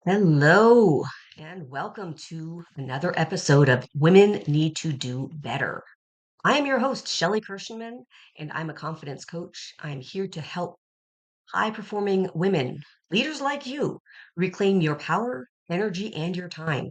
Hello, and welcome to another episode of Women Need to Do Better. I am your host, Shelley Kirschenman, and I'm a confidence coach. I'm here to help high performing women, leaders like you, reclaim your power, energy, and your time.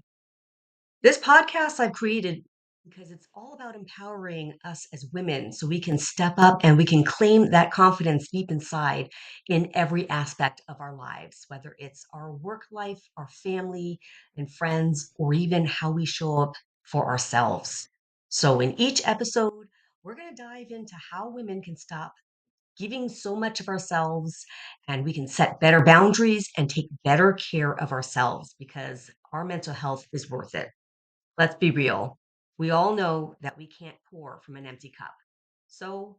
This podcast I've created because it's all about empowering us as women so we can step up and we can claim that confidence deep inside in every aspect of our lives, whether it's our work life, our family and friends, or even how we show up for ourselves. So, in each episode, we're going to dive into how women can stop giving so much of ourselves and we can set better boundaries and take better care of ourselves because our mental health is worth it. Let's be real. We all know that we can't pour from an empty cup. So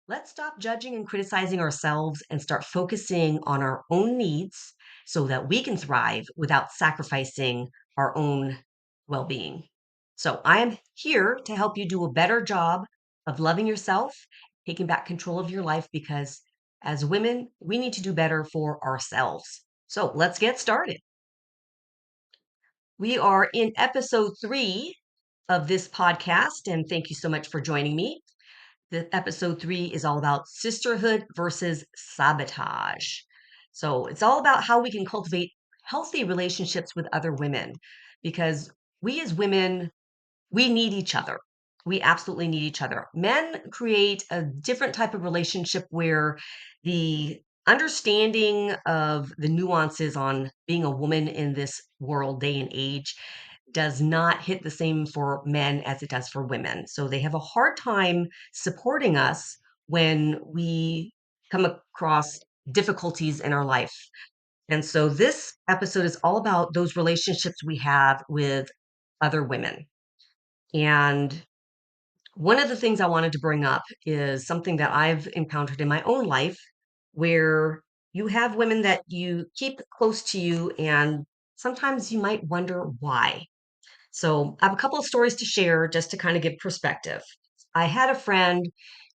let's stop judging and criticizing ourselves and start focusing on our own needs so that we can thrive without sacrificing our own well being. So I am here to help you do a better job of loving yourself, taking back control of your life, because as women, we need to do better for ourselves. So let's get started. We are in episode 3 of this podcast, and thank you so much for joining me. The episode 3 is all about sisterhood versus sabotage. So it's all about how we can cultivate healthy relationships with other women because we as women, we need each other. We absolutely need each other. Men create a different type of relationship where the understanding of the nuances on being a woman in this world, day and age, does not hit the same for men as it does for women. So they have a hard time supporting us when we come across difficulties in our life. And so this episode is all about those relationships we have with other women. And one of the things I wanted to bring up is something that I've encountered in my own life where you have women that you keep close to you, and sometimes you might wonder why. So I have a couple of stories to share just to kind of give perspective. I had a friend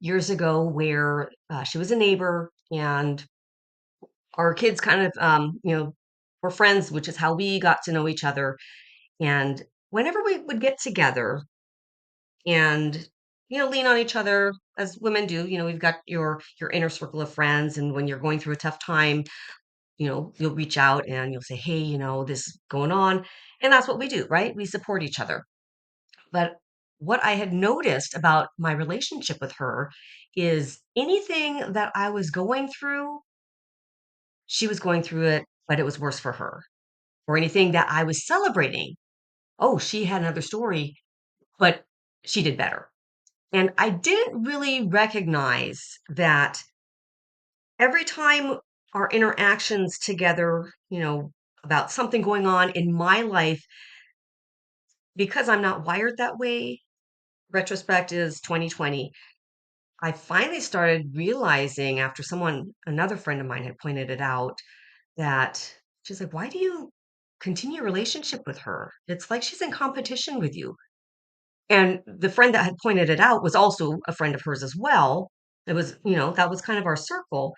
years ago where she was a neighbor, and our kids kind of, were friends, which is how we got to know each other. And whenever we would get together, and lean on each other as women do. You've got your inner circle of friends, and when you're going through a tough time, you'll reach out and you'll say, hey, this is going on. And that's what we do, right? We support each other. But what I had noticed about my relationship with her is anything that I was going through, she was going through it, but it was worse for her. Or anything that I was celebrating, oh, she had another story, but she did better. And I didn't really recognize that every time our interactions together, about something going on in my life, because I'm not wired that way, retrospect is 2020. I finally started realizing after another friend of mine had pointed it out, that she's like, why do you continue a relationship with her? It's like she's in competition with you. And the friend that had pointed it out was also a friend of hers as well. It was, that was kind of our circle.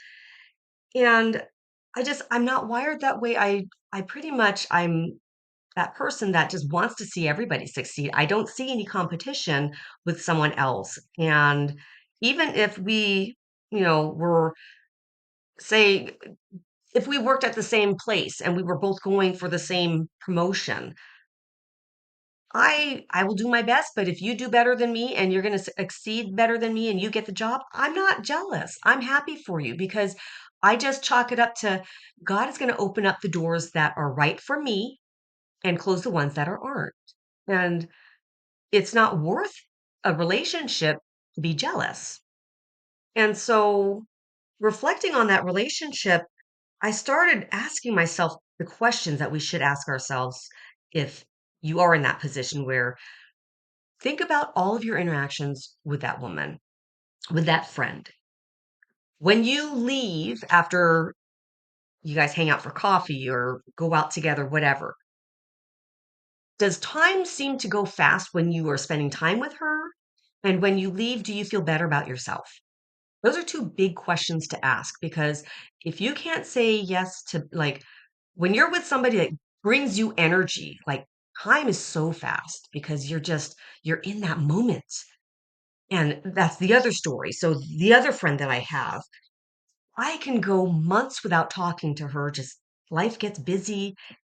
And I'm not wired that way. I pretty much I'm that person that just wants to see everybody succeed. I don't see any competition with someone else. And even if we, were say if we worked at the same place and we were both going for the same promotion, I will do my best, but if you do better than me and you're going to exceed better than me and you get the job, I'm not jealous. I'm happy for you because I just chalk it up to God is going to open up the doors that are right for me and close the ones that aren't. And it's not worth a relationship to be jealous. And so reflecting on that relationship, I started asking myself the questions that we should ask ourselves if you are in that position where think about all of your interactions with that woman, with that friend. When you leave after you guys hang out for coffee or go out together, whatever, does time seem to go fast when you are spending time with her? And when you leave, do you feel better about yourself? Those are two big questions to ask because if you can't say yes to, like, when you're with somebody that brings you energy. Like time is so fast because you're in that moment. And that's the other story. So the other friend that I have, I can go months without talking to her. Just life gets busy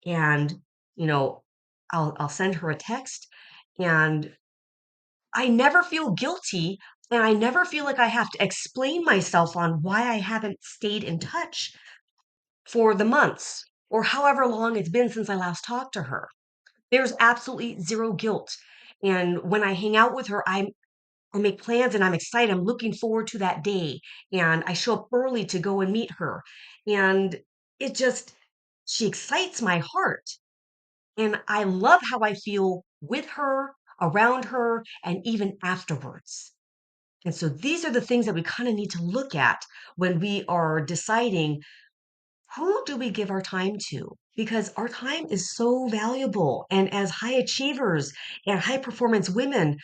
and, you know, I'll send her a text and I never feel guilty and I never feel like I have to explain myself on why I haven't stayed in touch for the months or however long it's been since I last talked to her. There's absolutely zero guilt. And when I hang out with her, I make plans and I'm excited. I'm looking forward to that day. And I show up early to go and meet her. And it just, she excites my heart. And I love how I feel with her, around her, and even afterwards. And so these are the things that we kind of need to look at when we are deciding who do we give our time to? Because our time is so valuable. And as high achievers and high performance women,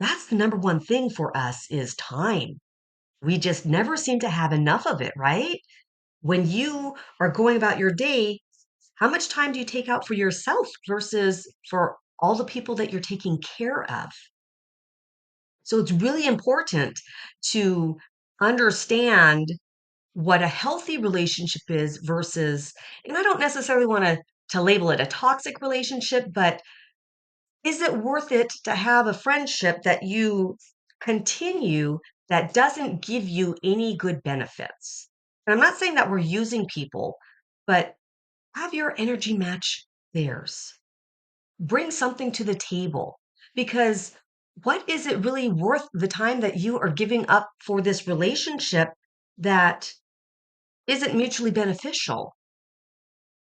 that's the number one thing for us is time. We just never seem to have enough of it, right? When you are going about your day, how much time do you take out for yourself versus for all the people that you're taking care of? So it's really important to understand what a healthy relationship is versus, and I don't necessarily want to label it a toxic relationship, but is it worth it to have a friendship that you continue that doesn't give you any good benefits? And I'm not saying that we're using people, but have your energy match theirs. Bring something to the table because what is it really worth the time that you are giving up for this relationship that isn't mutually beneficial?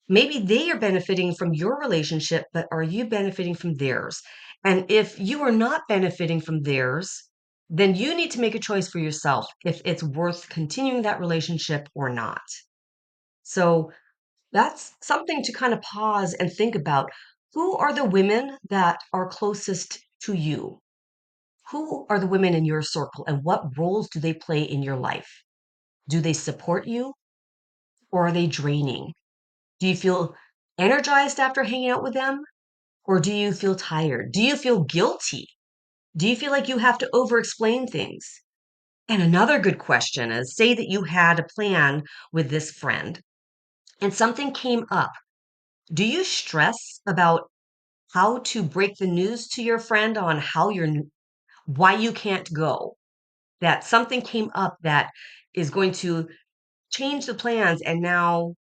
Maybe they are benefiting from your relationship, but are you benefiting from theirs? And if you are not benefiting from theirs, then you need to make a choice for yourself if it's worth continuing that relationship or not. So that's something to kind of pause and think about. Who are the women that are closest to you? Who are the women in your circle and what roles do they play in your life? Do they support you or are they draining? Do you feel energized after hanging out with them? Or do you feel tired? Do you feel guilty? Do you feel like you have to over explain things? And another good question is say that you had a plan with this friend and something came up. Do you stress about how to break the news to your friend on why you can't go? That something came up that is going to change the plans and now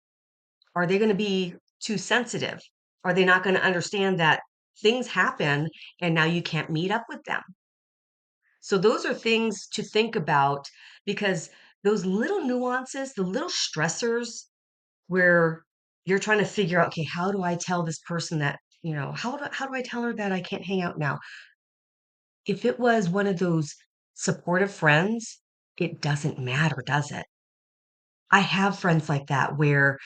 are they going to be too sensitive? Are they not going to understand that things happen and now you can't meet up with them? So, those are things to think about because those little nuances, the little stressors where you're trying to figure out, okay, how do I tell this person that, how do I tell her that I can't hang out now? If it was one of those supportive friends, it doesn't matter, does it? I have friends like that where,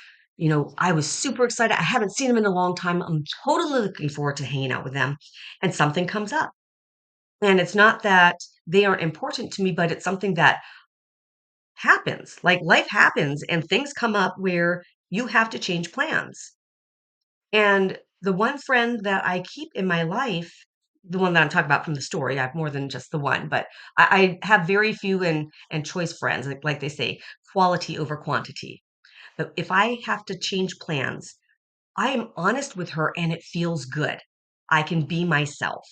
I was super excited. I haven't seen them in a long time. I'm totally looking forward to hanging out with them. And something comes up. And it's not that they aren't important to me, but it's something that happens. Like life happens and things come up where you have to change plans. And the one friend that I keep in my life, the one that I'm talking about from the story, I have more than just the one, but I have very few and choice friends, like they say, quality over quantity. But if I have to change plans, I am honest with her and it feels good. I can be myself.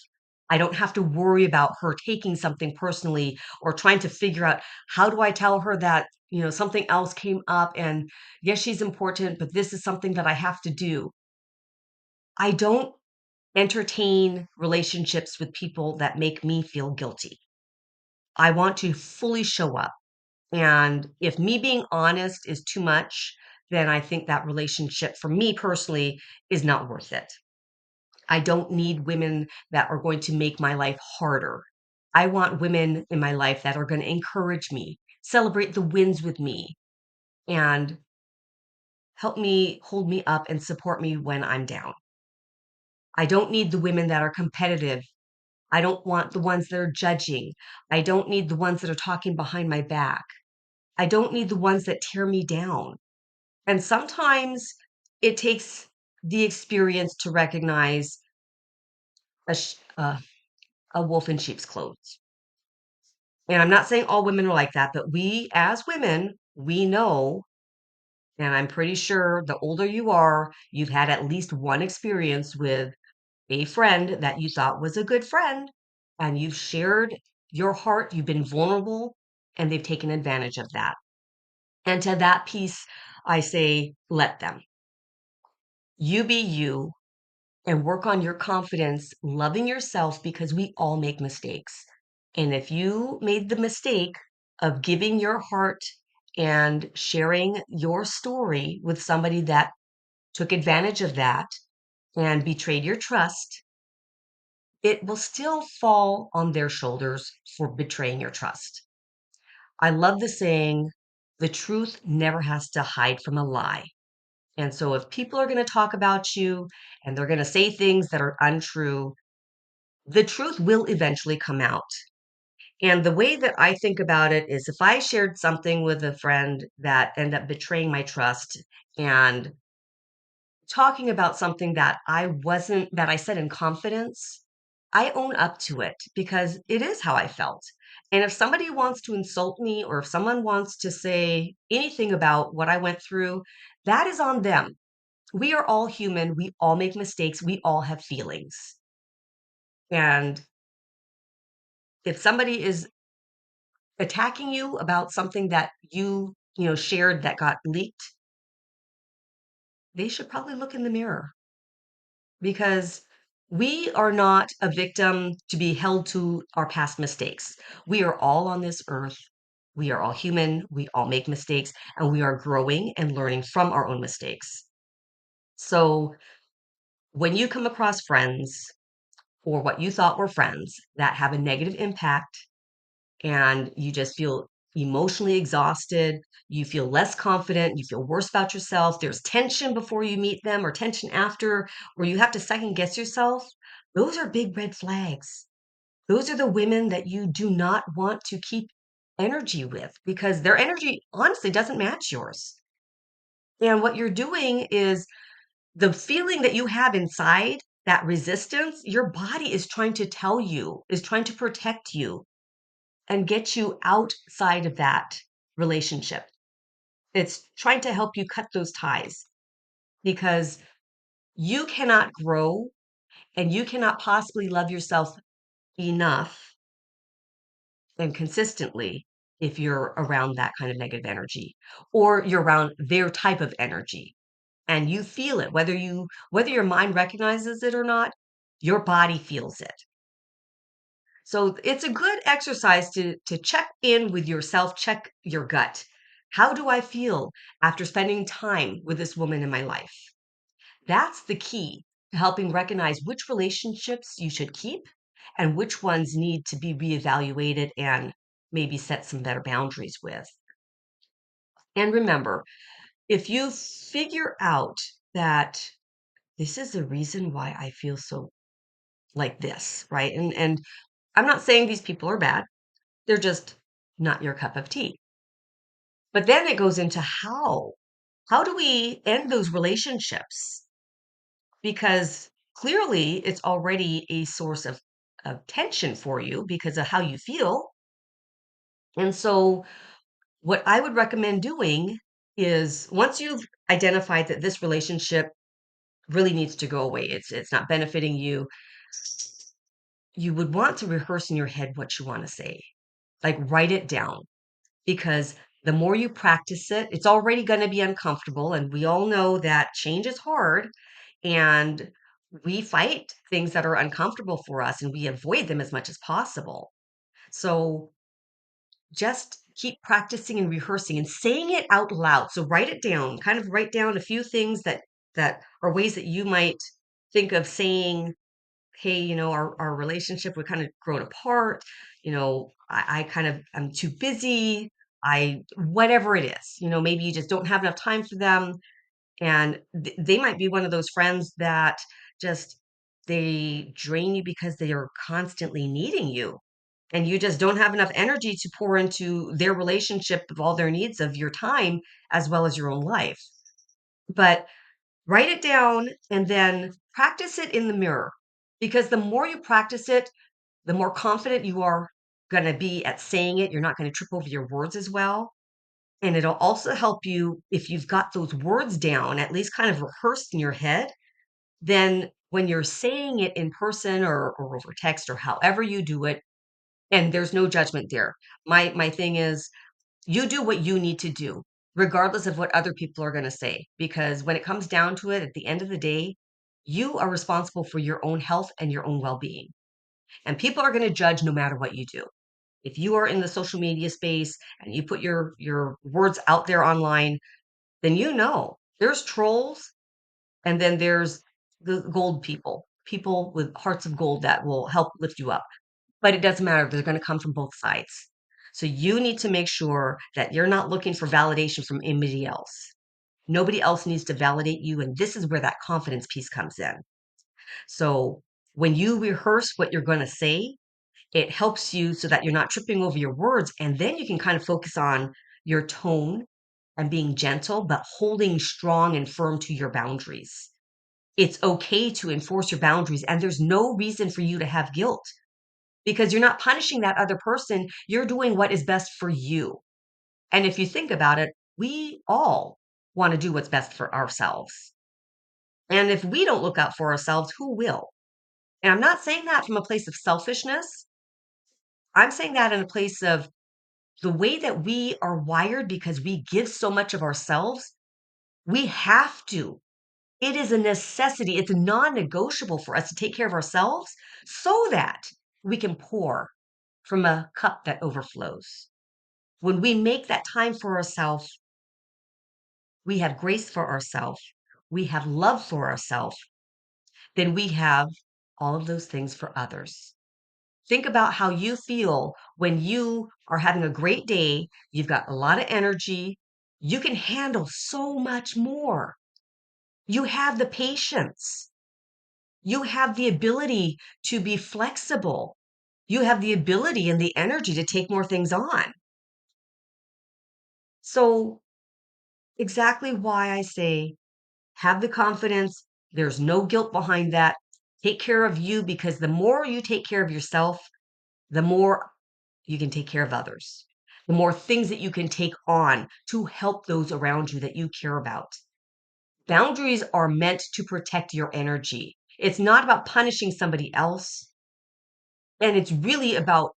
I don't have to worry about her taking something personally or trying to figure out how do I tell her that, something else came up and yes, she's important, but this is something that I have to do. I don't entertain relationships with people that make me feel guilty. I want to fully show up. And if me being honest is too much, then I think that relationship for me personally is not worth it. I don't need women that are going to make my life harder. I want women in my life that are going to encourage me, celebrate the wins with me, and help me hold me up and support me when I'm down. I don't need the women that are competitive. I don't want the ones that are judging. I don't need the ones that are talking behind my back. I don't need the ones that tear me down. And sometimes it takes the experience to recognize a, a wolf in sheep's clothes. And I'm not saying all women are like that, but we as women, we know, and I'm pretty sure the older you are, you've had at least one experience with a friend that you thought was a good friend, and you've shared your heart, you've been vulnerable, and they've taken advantage of that. And to that piece, I say, let them. You be you and work on your confidence, loving yourself because we all make mistakes. And if you made the mistake of giving your heart and sharing your story with somebody that took advantage of that and betrayed your trust, it will still fall on their shoulders for betraying your trust. I love the saying, the truth never has to hide from a lie. And so if people are going to talk about you and they're going to say things that are untrue, the truth will eventually come out. And the way that I think about it is if I shared something with a friend that ended up betraying my trust and talking about something that that I said in confidence, I own up to it because it is how I felt. And if somebody wants to insult me or if someone wants to say anything about what I went through, that is on them. We are all human. We all make mistakes. We all have feelings. And if somebody is attacking you about something that you shared that got leaked, they should probably look in the mirror because we are not a victim to be held to our past mistakes. We are all on this earth. We are all human. We all make mistakes and we are growing and learning from our own mistakes. So when you come across friends or what you thought were friends that have a negative impact and you just feel emotionally exhausted, you feel less confident, you feel worse about yourself, there's tension before you meet them or tension after, or you have to second guess yourself, those are big red flags. Those are the women that you do not want to keep energy with because their energy honestly doesn't match yours. And what you're doing is the feeling that you have inside, that resistance, your body is trying to tell you, is trying to protect you and get you outside of that relationship. It's trying to help you cut those ties because you cannot grow and you cannot possibly love yourself enough and consistently if you're around that kind of negative energy or you're around their type of energy and you feel it whether your mind recognizes it or not, your body feels it. So it's a good exercise to check in with yourself, check your gut. How do I feel after spending time with this woman in my life? That's the key to helping recognize which relationships you should keep and which ones need to be reevaluated and maybe set some better boundaries with. And remember, if you figure out that this is the reason why I feel so like this, right? And I'm not saying these people are bad. They're just not your cup of tea. But then it goes into how. How do we end those relationships? Because clearly it's already a source of tension for you because of how you feel. And so, what I would recommend doing is once you've identified that this relationship really needs to go away, it's not benefiting you, you would want to rehearse in your head what you want to say. Like write it down because the more you practice it, it's already going to be uncomfortable. And we all know that change is hard and we fight things that are uncomfortable for us and we avoid them as much as possible. So just keep practicing and rehearsing and saying it out loud. So write it down, kind of write down a few things that are ways that you might think of saying, hey, our relationship, we kind of grown apart. I kind of, I'm too busy. Whatever it is, maybe you just don't have enough time for them. And they might be one of those friends that just, they drain you because they are constantly needing you. And you just don't have enough energy to pour into their relationship of all their needs of your time as well as your own life. But Write it down and then practice it in the mirror, because the more you practice it, the more confident you are going to be at saying it. You're not going to trip over your words as well. And it'll also help you if you've got those words down, at least kind of rehearsed in your head. Then when you're saying it in person or over text or however you do it, and there's no judgment there. My thing is you do what you need to do, regardless of what other people are going to say. Because when it comes down to it, at the end of the day, you are responsible for your own health and your own well being. And people are going to judge no matter what you do. If you are in the social media space and you put your words out there online, then you know there's trolls and then there's the gold people, people with hearts of gold that will help lift you up. But it doesn't matter. They're going to come from both sides. So you need to make sure that you're not looking for validation from anybody else. Nobody else needs to validate you. And this is where that confidence piece comes in. So when you rehearse what you're going to say, it helps you so that you're not tripping over your words. And then you can kind of focus on your tone and being gentle, but holding strong and firm to your boundaries. It's okay to enforce your boundaries, and there's no reason for you to have guilt because you're not punishing that other person. You're doing what is best for you. And if you think about it, we all want to do what's best for ourselves. And if we don't look out for ourselves, who will? And I'm not saying that from a place of selfishness. I'm saying that in a place of the way that we are wired because we give so much of ourselves. We have to. It is a necessity. It's non-negotiable for us to take care of ourselves so that we can pour from a cup that overflows. When we make that time for ourselves, we have grace for ourselves, we have love for ourselves, then we have all of those things for others. Think about how you feel when you are having a great day, you've got a lot of energy, you can handle so much more. You have the patience. You have the ability to be flexible. You have the ability and the energy to take more things on. So, exactly why I say have the confidence. There's no guilt behind that. Take care of you because the more you take care of yourself, the more you can take care of others, the more things that you can take on to help those around you that you care about. Boundaries are meant to protect your energy. It's not about punishing somebody else. And it's really about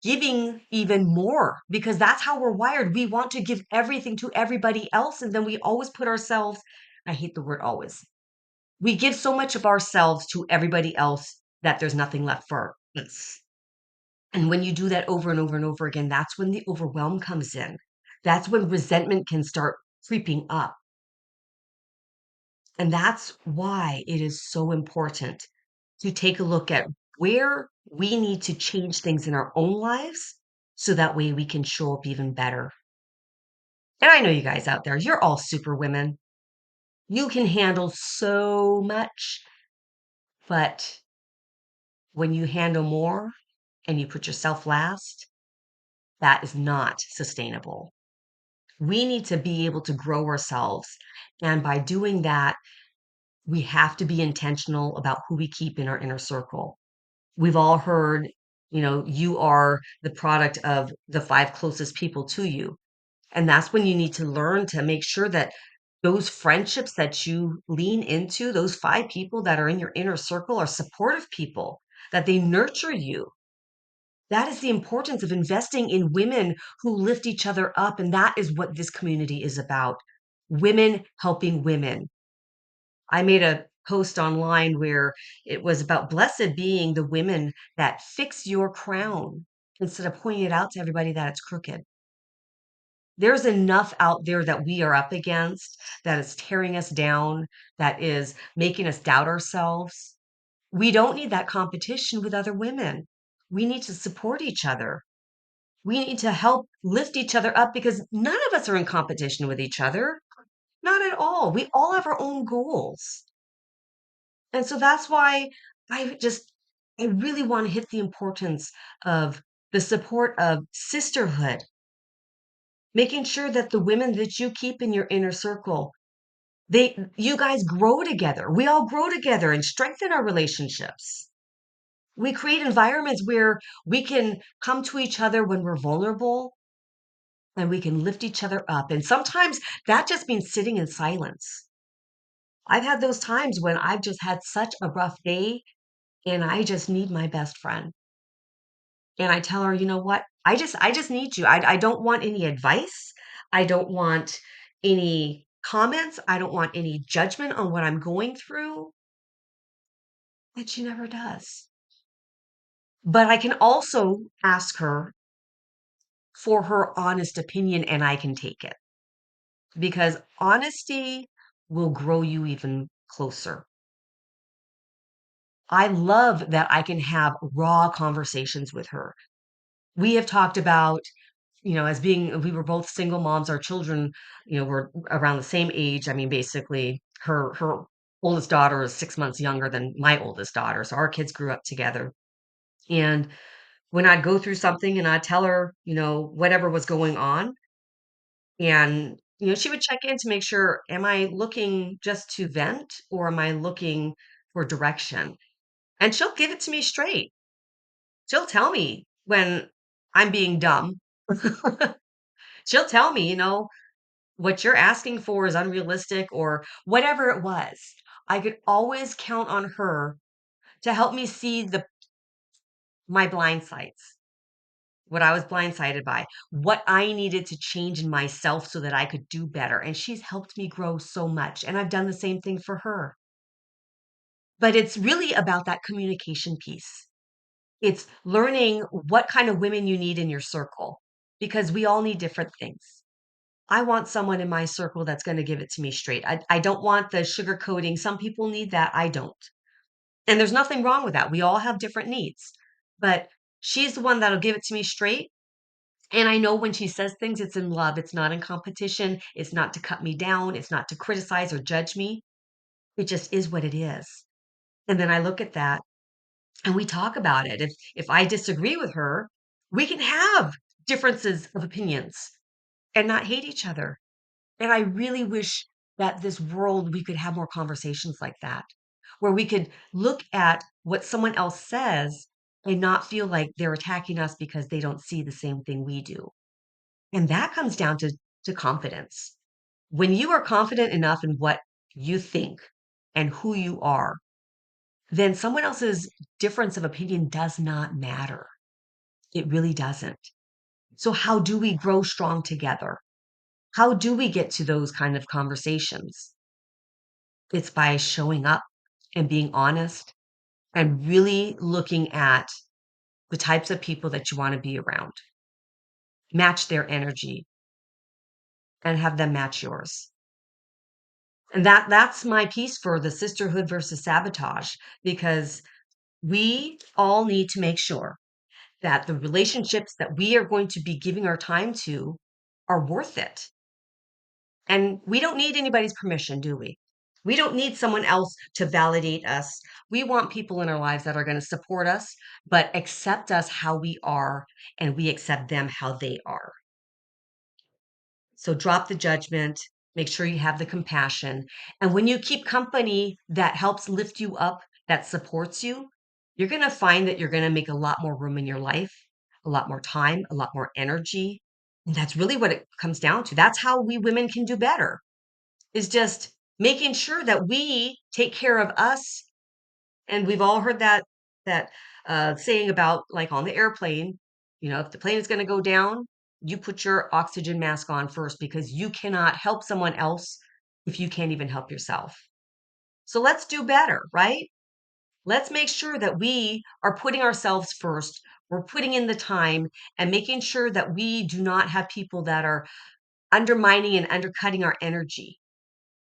giving even more because that's how we're wired. We want to give everything to everybody else. And then we always put ourselves, I hate the word always. We give so much of ourselves to everybody else that there's nothing left for us. And when you do that over and over and over again, that's when the overwhelm comes in. That's when resentment can start creeping up. And that's why it is so important to take a look at where we need to change things in our own lives so that way we can show up even better. And I know you guys out there, you're all super women. You can handle so much, but when you handle more and you put yourself last, that is not sustainable. We need to be able to grow ourselves. And by doing that, we have to be intentional about who we keep in our inner circle. We've all heard, you are the product of the five closest people to you. And that's when you need to learn to make sure that those friendships that you lean into, those five people that are in your inner circle are supportive people, that they nurture you. That is the importance of investing in women who lift each other up. And that is what this community is about. Women helping women. I made a post online where it was about blessed being the women that fix your crown instead of pointing it out to everybody that it's crooked. There's enough out there that we are up against that is tearing us down, that is making us doubt ourselves. We don't need that competition with other women. We need to support each other. We need to help lift each other up because none of us are in competition with each other. Not at all. We all have our own goals. And so that's why I really want to hit the importance of the support of sisterhood, making sure that the women that you keep in your inner circle, You guys grow together. We all grow together and strengthen our relationships. We create environments where we can come to each other when we're vulnerable and we can lift each other up. And sometimes that just means sitting in silence. I've had those times when I've just had such a rough day and I just need my best friend. And I tell her, you know what? I just need you. I don't want any advice. I don't want any comments. I don't want any judgment on what I'm going through. And she never does. But I can also ask her for her honest opinion and I can take it because honesty will grow you even closer. I love that I can have raw conversations with her. We have talked about, as being, we were both single moms, our children, were around the same age. I mean, basically, her oldest daughter is 6 months younger than my oldest daughter. So our kids grew up together. And when I'd go through something and I'd tell her, whatever was going on, and, she would check in to make sure, am I looking just to vent or am I looking for direction? And she'll give it to me straight. She'll tell me when I'm being dumb. She'll tell me, what you're asking for is unrealistic or whatever it was. I could always count on her to help me see my blind sides, what I was blindsided by, what I needed to change in myself so that I could do better. And she's helped me grow so much. And I've done the same thing for her. But it's really about that communication piece. It's learning what kind of women you need in your circle because we all need different things. I want someone in my circle that's going to give it to me straight. I don't want the sugarcoating. Some people need that. I don't. And there's nothing wrong with that. We all have different needs. But she's the one that'll give it to me straight. And I know when she says things, it's in love. It's not in competition. It's not to cut me down. It's not to criticize or judge me. It just is what it is. And then I look at that and we talk about it. If I disagree with her, we can have differences of opinions and not hate each other. And I really wish that this world we could have more conversations like that, where we could look at what someone else says and not feel like they're attacking us because they don't see the same thing we do. And that comes down to confidence. When you are confident enough in what you think and who you are, then someone else's difference of opinion does not matter. It really doesn't. So, how do we grow strong together? How do we get to those kind of conversations? It's by showing up and being honest and really looking at the types of people that you want to be around, match their energy and have them match yours. And that's my piece for the sisterhood versus sabotage because we all need to make sure that the relationships that we are going to be giving our time to are worth it. And we don't need anybody's permission, do we? We don't need someone else to validate us. We want people in our lives that are going to support us, but accept us how we are, and we accept them how they are. So drop the judgment, make sure you have the compassion. And when you keep company that helps lift you up, that supports you, you're going to find that you're going to make a lot more room in your life, a lot more time, a lot more energy. And that's really what it comes down to. That's how we women can do better is just making sure that we take care of us. And we've all heard that saying about like on the airplane, if the plane is going to go down, you put your oxygen mask on first because you cannot help someone else if you can't even help yourself. So let's do better, right? Let's make sure that we are putting ourselves first. We're putting in the time and making sure that we do not have people that are undermining and undercutting our energy.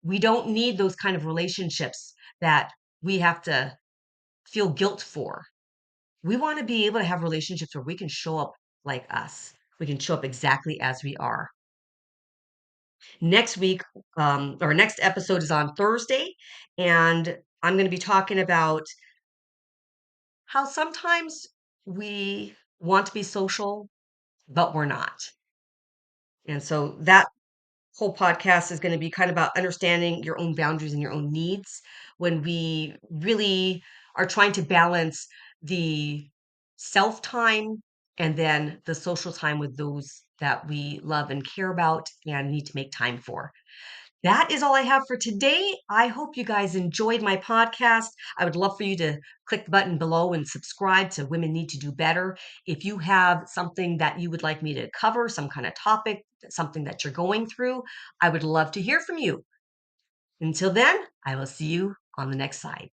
We don't need those kind of relationships that we have to feel guilt for. We want to be able to have relationships where we can show up like us. We can show up exactly as we are. Next week, our next episode is on Thursday, and I'm going to be talking about how sometimes we want to be social, but we're not. And so whole podcast is going to be kind of about understanding your own boundaries and your own needs when we really are trying to balance the self time and then the social time with those that we love and care about and need to make time for. That is all I have for today. I hope you guys enjoyed my podcast. I would love for you to click the button below and subscribe to Women Need to Do Better. If you have something that you would like me to cover, some kind of topic, something that you're going through, I would love to hear from you. Until then, I will see you on the next side.